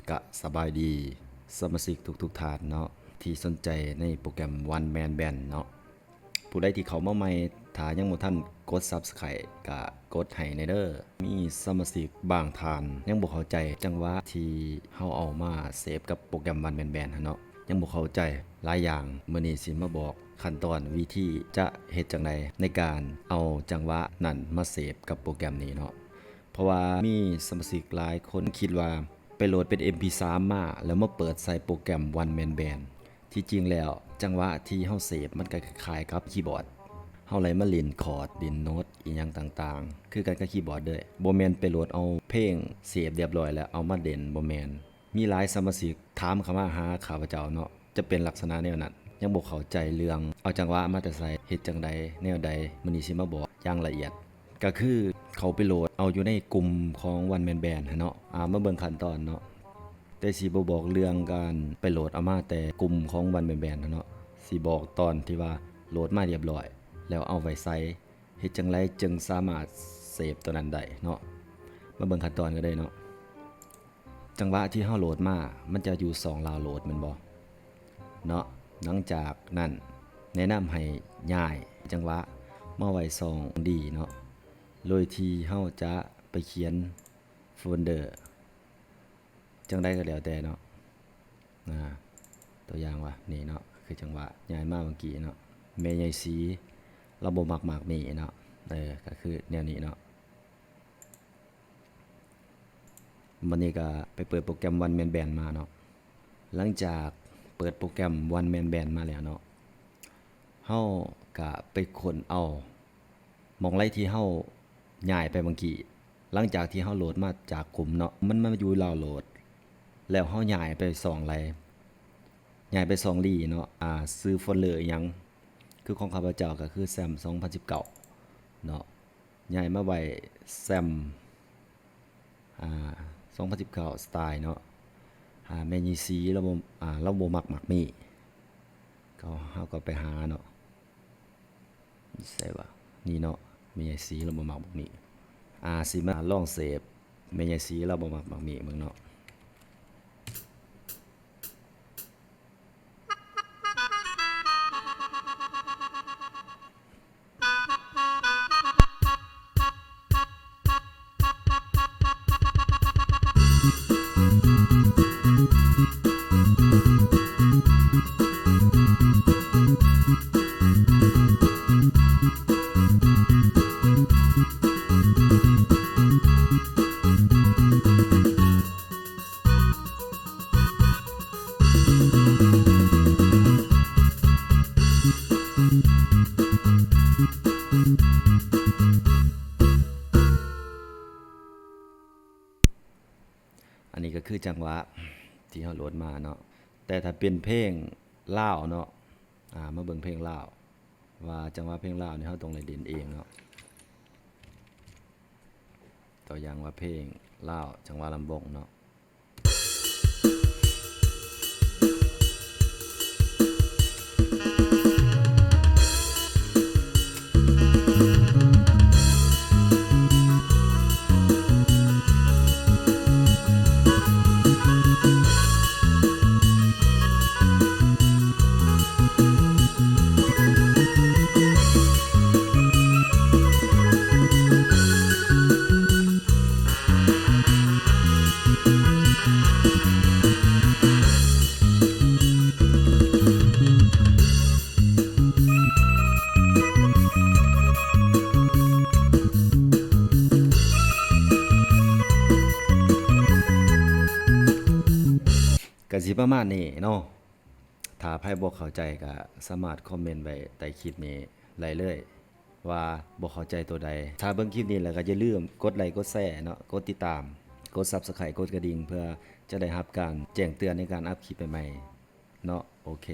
กะสบายดีสมาชิกทุกท่านเนาะที่สนใจในโปรแกรม One Man Band เนาะผู้ใดที่เขามาใหม่ถ้ายังบ่ทันกด Subscribe ก็กดให้ในเด้อมีสมาชิกบางท่านยังบ่เข้าใจจังหวะที่เฮาเอามาเสพกับโปรแกรม One Man Band เนาะยังบ่เข้าใจหลายอย่างมื้อนี้สิมาบอกขั้นตอนวิธีจะเฮ็ดจังไดในการเอาจังหวะนั้นมาเสพกับโปรแกรมนี้เนาะเพราะว่ามีสมาชิกหลายคนคิดว่าไปโหลดเป็น MP3 มาแล้วมาเปิดใส่โปรแกรม One Man Band ที่จริงแล้วจังหวะที่เฮาเสพมันก็คล้ายๆกับคีย์บอร์ดเฮาเลยมาเล่นคอร์ดเล่นโน้ตอีหยังต่างๆคือกันกับคีย์บอร์ดเด้อบ่แม่นไปโหลดเอาเพลงเสพเรียบร้อยแล้วเอามาเล่นบ่แม่นมีหลายสมาชิกถามเข้ามาหาข้าพเจ้าเนาะจะเป็นลักษณะแนวนั้นยังบ่เข้าใจเรื่องเอาจังหวะมาแต่ไสเฮ็ดจังใดแนวใดมื้อนี้สิมาบอกอย่างละเอียดก็คือเขาไปโหลดเอาอยู่ในกลุ่มของ One Man Band เนาะมาเบิ่งขั้นตอนเนาะแต่สิบ่บอกเรื่องการไปโหลดเอามาแต่กลุ่มของ One Man Band เนาะสิบอกตอนที่ว่าโหลดมาเรียบร้อยแล้วเอาไว้ใส่เฮ็ดจังไดจึงสามารถเสพตัวนั้นได้เนาะมาเบิ่งขั้นตอนก็ได้เนาะจังหวะที่เฮาโหลดมามันจะอยู่2ดาวน์โหลดแม่นบ่เนาะหลังจากนั้นแนะนำให้ย้ายจังหวะมาไว้2D เนาะโดยที่เฮาจะไปเขียนโฟลเดอร์จังไดก็แล้วแต่เนาะตัวอย่างว่านี่เนาะคือจังหวะย้ายมาเมื่อกี้เนาะแม่ใหญ่สีเราบ่มักนี่เนาะก็คือแนวนี้เนาะวันนี้ก็ไปเปิดโปรแกรม One Man Band มาเนาะหลังจากเปิดโปรแกรม One Man Band มาแล้วเนาะเฮาก็ไปค้นเอาหม้องไรที่เฮาย้ายไปเมื่อกี้หลังจากที่เฮาโหลดมาจากกลุ่มเนาะมันมาอยู่ดาวน์โหลดแล้วเฮาย้ายไป2ไรย้ายไป2ลี่เนาะซื้อโฟลเดอร์อีหยังคือของข้าพเจ้าก็คือ SAM 2019เนาะย้ายมาไว้ SAM 2019 สไตล์เนาะแม่ยีสีเราบ่มักมีก็เฮาก็ไปหาเนาะใส่ว่านี่เนาะแม่ยีสีเราบ่มักมีสิมาลองเสพแม่ยีสีเราบ่มักมีเบิ่งเนาะอันนี้ก็คือจังหวะที่เฮาโหลดมาเนาะแต่ถ้าเป็นเพลงลาวเนาะมาเบิ่งเพลงลาวว่าจังหวะเพลงลาวนี่เฮาต้องเล่นเองเนาะตัวอย่างว่าเพลงลาวจังหวะลำบงเนาะก็สิประมาณนี้เนาะถ้าไผบ่เข้าใจก็สามารถคอมเมนต์ไว้ใต้คลิปนี้ได้เลยว่าบ่เข้าใจตัวใดถ้าเบิ่งคลิปนี้แล้วก็อย่าลืมกดไลค์กดแชร์เนาะกดติดตามกด Subscribe กดกระดิ่งเพื่อจะได้รับการแจ้งเตือนในการอัปคลิปใหม่ๆเนาะโอเค